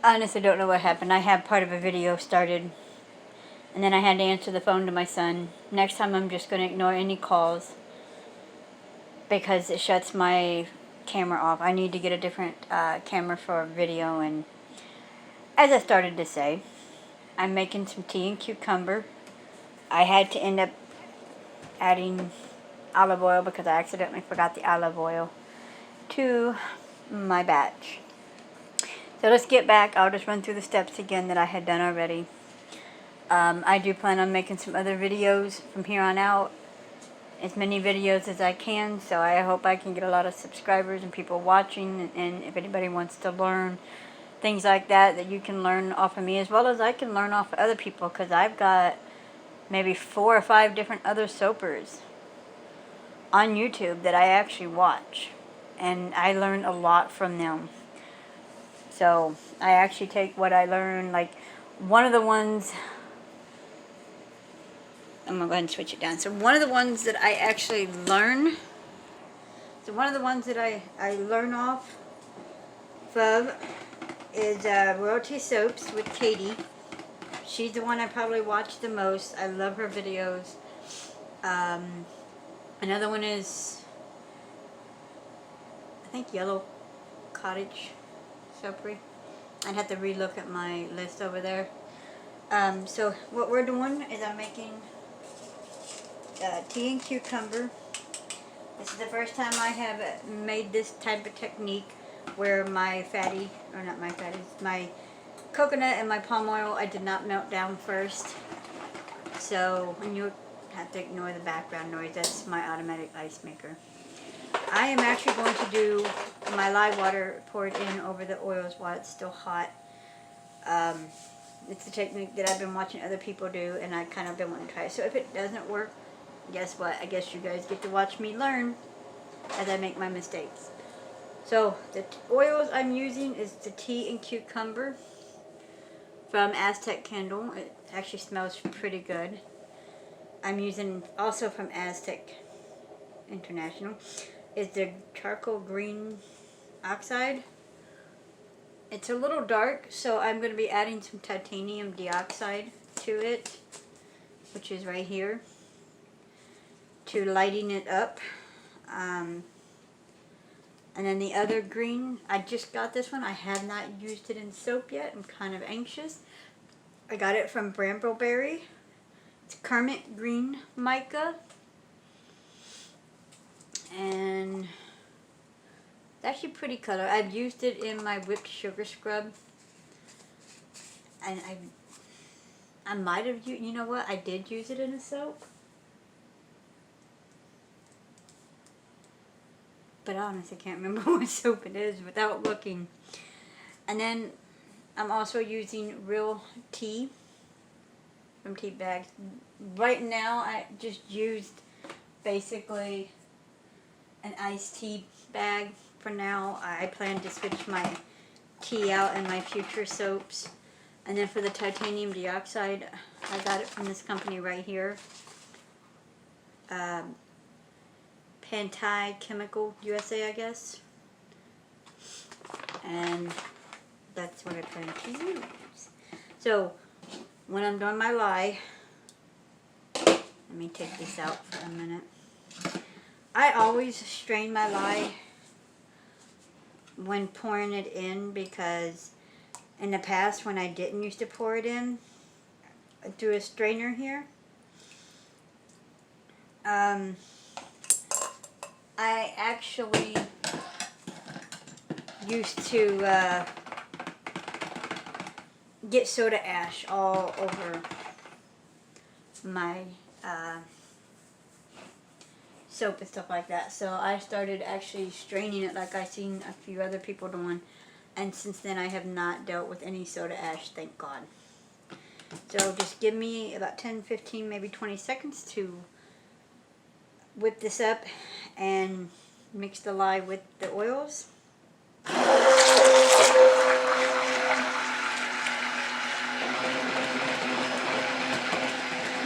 I honestly don't know what happened. I had part of a video started, and then I had to answer the phone to my son. Next time I'm just going to ignore any calls because it shuts my camera off. I need to get a different camera for video, and as I started to say, I'm making some tea and cucumber. I had to end up adding olive oil because I accidentally forgot the olive oil to my batch. So let's get back. I'll just run through the steps again that I had done already. I do plan on making some other videos from here on out. As many videos as I can, so I hope I can get a lot of subscribers and people watching, and if anybody wants to learn things like that you can learn off of me, as well as I can learn off of other people, because I've got maybe 4 or 5 different other soapers on YouTube that I actually watch, and I learn a lot from them. So I actually take what I learn, like one of the ones, I'm going to go ahead and switch it down. So one of the ones that I actually learn, off of is Royalty Soaps with Katie. She's the one I probably watch the most. I love her videos. Another one is, I think, Yellow Cottage Soapery. I'd have to relook at my list over there. So what we're doing is I'm making tea and cucumber. This is the first time I have made this type of technique where my coconut and my palm oil, I did not melt down first. So, and you have to ignore the background noise. That's my automatic ice maker. I am actually going to do my lye water poured in over the oils while it's still hot. It's a technique that I've been watching other people do, and I kind of been wanting to try it. So if it doesn't work, guess what? I guess you guys get to watch me learn as I make my mistakes. So the oils I'm using is the tea and cucumber from Aztec Candle. It actually smells pretty good. I'm using also from Aztec International is the charcoal green oxide. It's a little dark, so I'm going to be adding some titanium dioxide to it, which is right here, to lighten it up. And then the other green, I just got this one. I have not used it in soap yet. I'm kind of anxious. I got it from Brambleberry. It's Kermit Green Mica. And it's actually pretty color. I've used it in my whipped sugar scrub. And I might have used, you know what? I did use it in a soap. But I honestly can't remember what soap it is without looking. And then I'm also using Real Tea from Tea Bags. Right now I just used basically an iced tea bag for now. I plan to switch my tea out in my future soaps. And then for the titanium dioxide, I got it from this company right here. Pantai Chemical USA, I guess. And that's what I plan to use. So, when I'm doing my lye, let me take this out for a minute. I always strain my lye when pouring it in, because in the past when I didn't used to pour it in through a strainer here, I actually used to get soda ash all over my soap and stuff like that. So I started actually straining it like I've seen a few other people doing. And since then I have not dealt with any soda ash, thank God. So just give me about 10, 15, maybe 20 seconds to whip this up and mix the lye with the oils.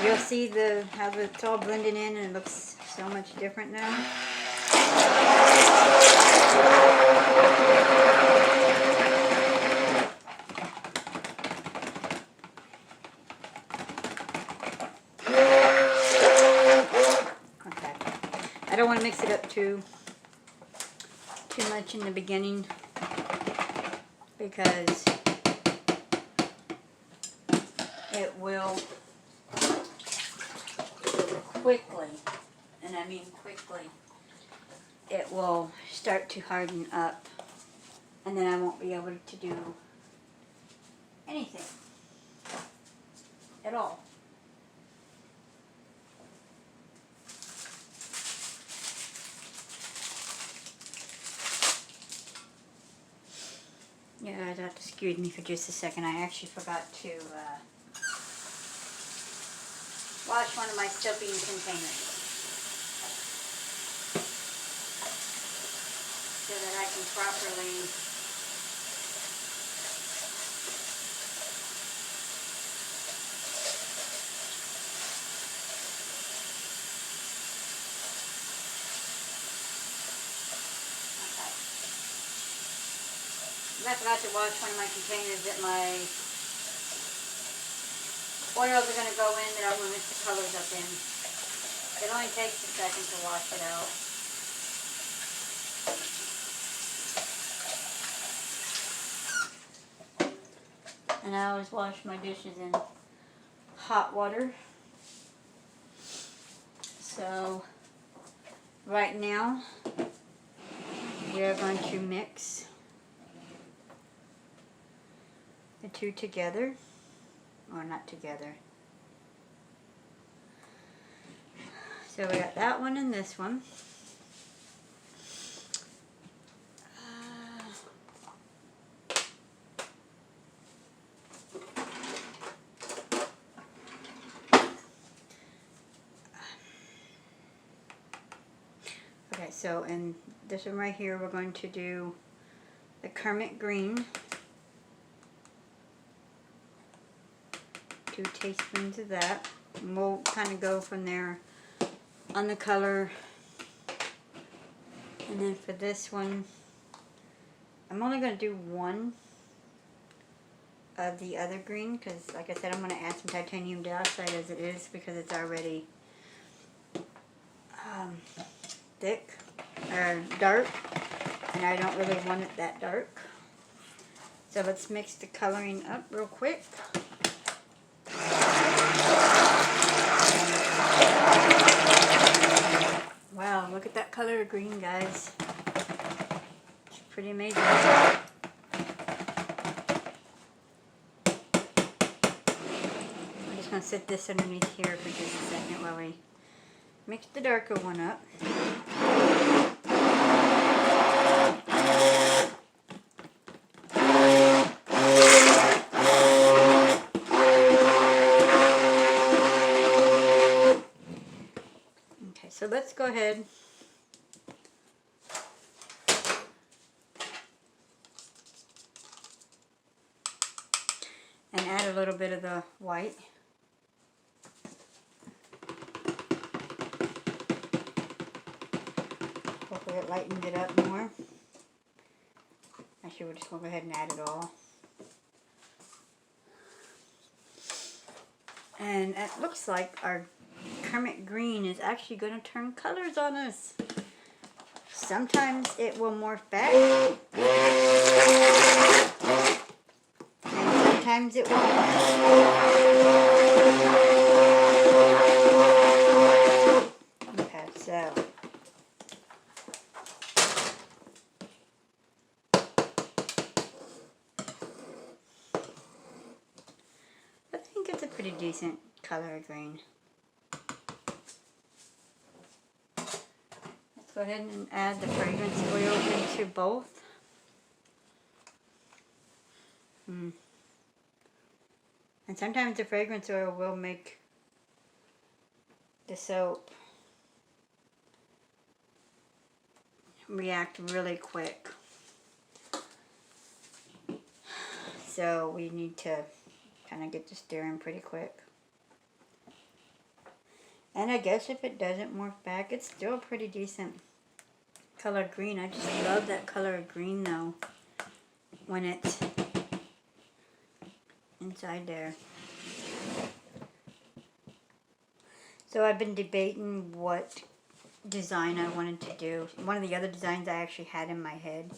You'll see how it's all blending in, and it looks so much different now. don't want to mix it up too much in the beginning, because it will quickly, and I mean quickly, it will start to harden up, and then I won't be able to do anything at all. Yeah, I'd have to excuse me for just a second. I actually forgot to wash one of my soaping containers so that I can properly I forgot to wash one of my containers that my oils are going to go in, that I'm going to mix the colors up in. It only takes a second to wash it out. And I always wash my dishes in hot water. So right now we are going to mix the two together, or not together. So we got that one and this one. Okay, so in this one right here, we're going to do the Kermit Green. 2 teaspoons of that. And we'll kind of go from there on the color. And then for this one, I'm only going to do 1 of the other green, because like I said, I'm going to add some titanium dioxide as it is, because it's already thick or dark, and I don't really want it that dark. So let's mix the coloring up real quick. Wow, look at that color of green, guys. It's pretty amazing. I'm just going to set this underneath here for just a second while we mix the darker one up. Okay, so let's go ahead and add a little bit of the white. Hopefully it lightens it up more. Actually, we're just going to go ahead and add it all. And it looks like our Kermit Green is actually going to turn colors on us. Sometimes it will morph back, and sometimes it won't. Okay, so I think it's a pretty decent color of green. Let's go ahead and add the fragrance oil into both. And sometimes the fragrance oil will make the soap react really quick. So we need to kind of get this stirring pretty quick. And I guess if it doesn't morph back, it's still a pretty decent color green. I just love that color of green though, when it's inside there. So I've been debating what design I wanted to do. One of the other designs I actually had in my head.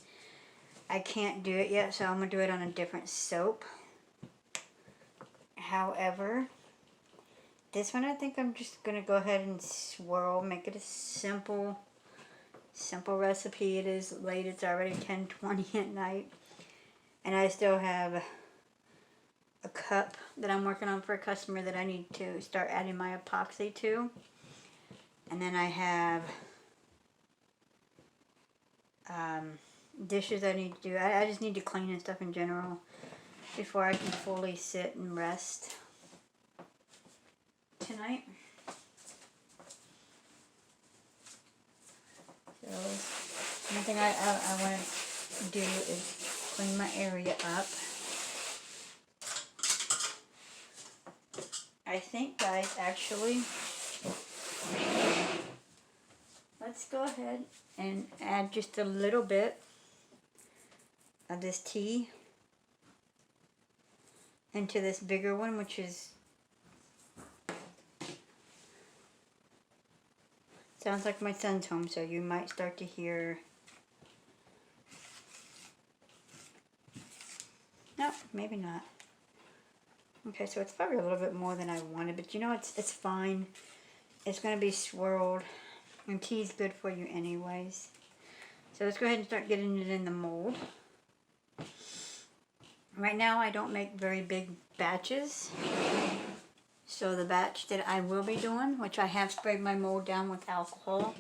I can't do it yet, so I'm going to do it on a different soap. However, this one I think I'm just going to go ahead and swirl, make it a simple recipe. It is late, it's already 10:20 at night. And I still have a cup that I'm working on for a customer that I need to start adding my epoxy to. And then I have dishes I need to do. I just need to clean and stuff in general before I can fully sit and rest tonight. So one thing I want to do is clean my area up. I think, guys, actually, let's go ahead and add just a little bit of this tea into this bigger one, which is, sounds like my son's home, so you might start to hear, no, maybe not. Okay, so it's probably a little bit more than I wanted, but you know, it's fine. It's going to be swirled, and tea's good for you anyways. So let's go ahead and start getting it in the mold. Right now I don't make very big batches, so the batch that I will be doing, which I have sprayed my mold down with alcohol,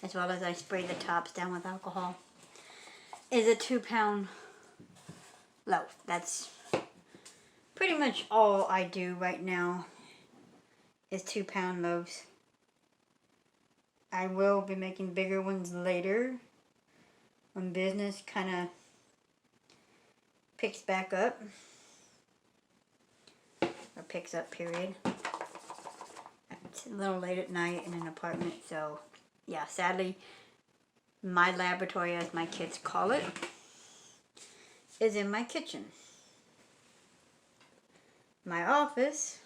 as well as I sprayed the tops down with alcohol, is a 2-pound loaf. That's pretty much all I do right now is 2-pound loaves. I will be making bigger ones later when business kind of picks back up, or picks up, period. It's a little late at night in an apartment, so yeah, sadly, my laboratory, as my kids call it, is in my kitchen. My office,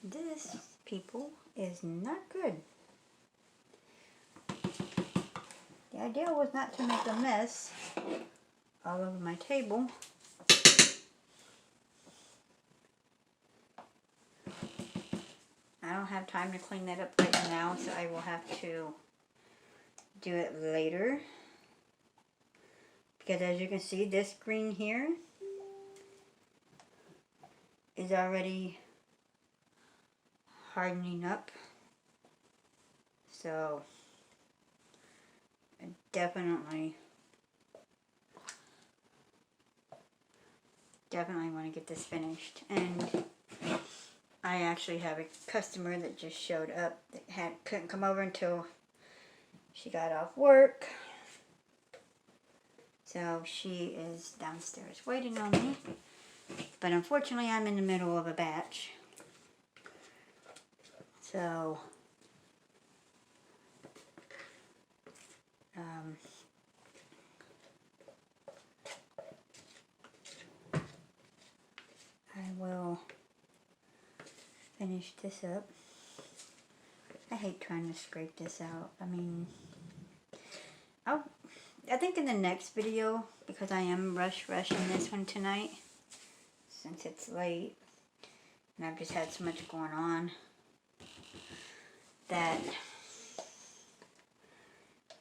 this, people, is not good. The idea was not to make a mess all over my table. I don't have time to clean that up right now, so I will have to do it later. Because as you can see, this green here is already hardening up. So I definitely want to get this finished. And I actually have a customer that just showed up that couldn't come over until she got off work. So she is downstairs waiting on me. But unfortunately, I'm in the middle of a batch. So I will finish this up. I hate trying to scrape this out. I mean, I think in the next video, because I am rushing this one tonight, since it's late, and I've just had so much going on, that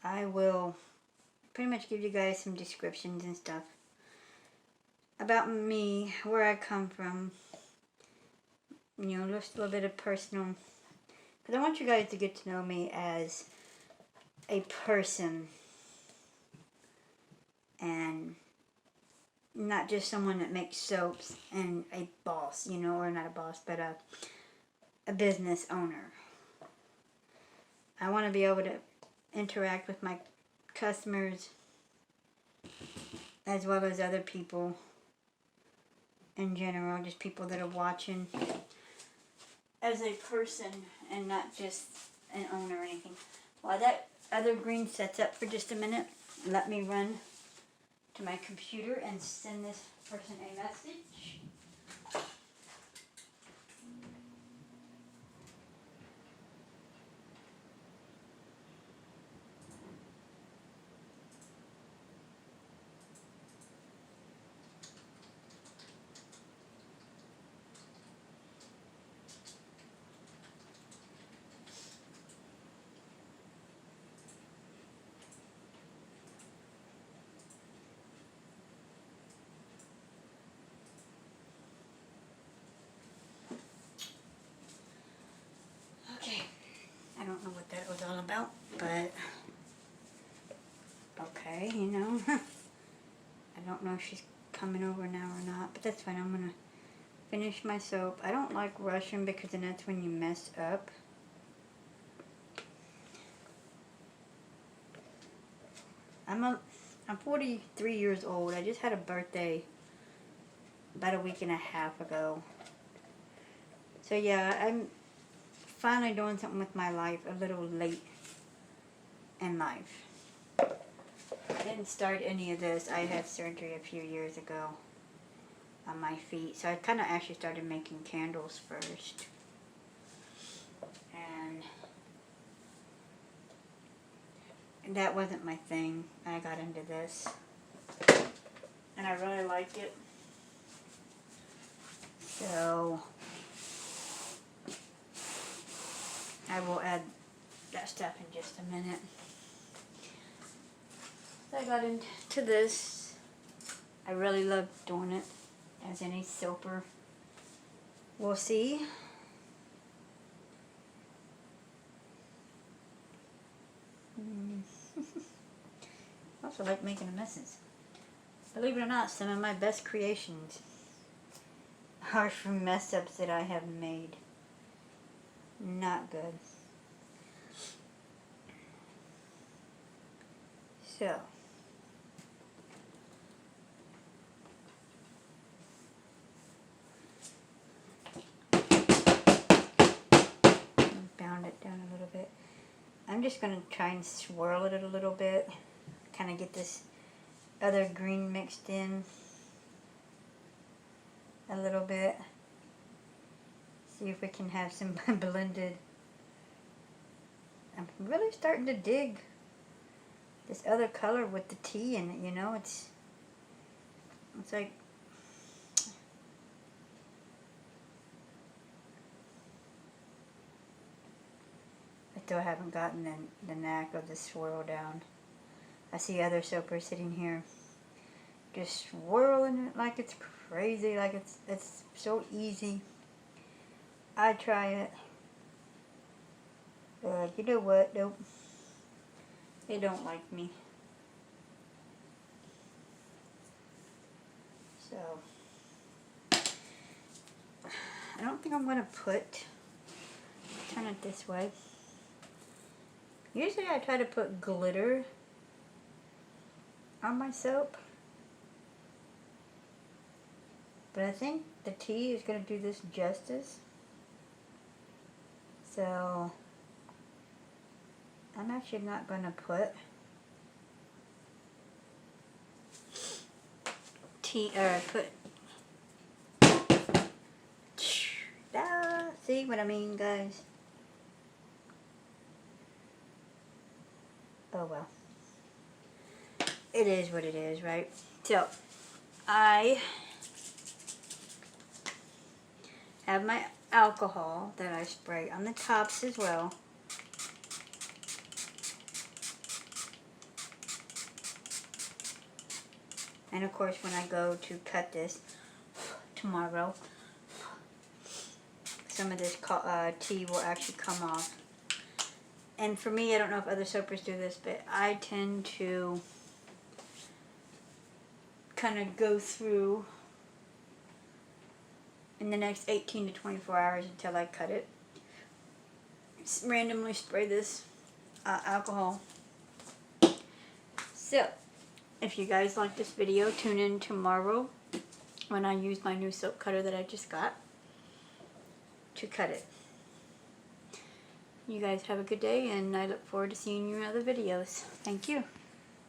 I will pretty much give you guys some descriptions and stuff about me, where I come from, you know, just a little bit of personal, because I want you guys to get to know me as a person, and not just someone that makes soaps and a boss, you know, or not a boss, but a business owner. I want to be able to interact with my customers as well as other people in general, just people that are watching, as a person and not just an owner or anything. While that other green sets up for just a minute, let me run to my computer and send this person a message. But, okay, you know. I don't know if she's coming over now or not, but that's fine. I'm going to finish my soap. I don't like rushing because then that's when you mess up. I'm 43 years old. I just had a birthday about a week and a half ago. So yeah, I'm finally doing something with my life a little late in life. I didn't start any of this. I had surgery a few years ago on my feet. So I kind of actually started making candles first. And that wasn't my thing. I got into this. And I really like it. So I will add that stuff in just a minute. So I got into this. I really love doing it, as any soaper will see. I also like making messes. Believe it or not, some of my best creations are from mess ups that I have made. Not good. So, bound it down a little bit. I'm just going to try and swirl it a little bit. Kind of get this other green mixed in a little bit. See if we can have some blended. I'm really starting to dig this other color with the tea in it, you know. It's like I still haven't gotten the knack of the swirl down. I see other soapers sitting here just swirling it like it's crazy, like it's so easy. I try it. You know what? Nope. They don't like me. So I don't think I'm going to turn it this way. Usually I try to put glitter on my soap. But I think the tea is going to do this justice. So I'm actually not going to put tea, or see what I mean, guys? Oh well. It is what it is, right? So, I have my alcohol that I spray on the tops as well. And of course, when I go to cut this tomorrow, some of this tea will actually come off. And for me, I don't know if other soapers do this, but I tend to kind of go through in the next 18 to 24 hours until I cut it. Just randomly spray this alcohol. So, if you guys like this video, tune in tomorrow when I use my new soap cutter that I just got to cut it. You guys have a good day, and I look forward to seeing you in other videos. Thank you.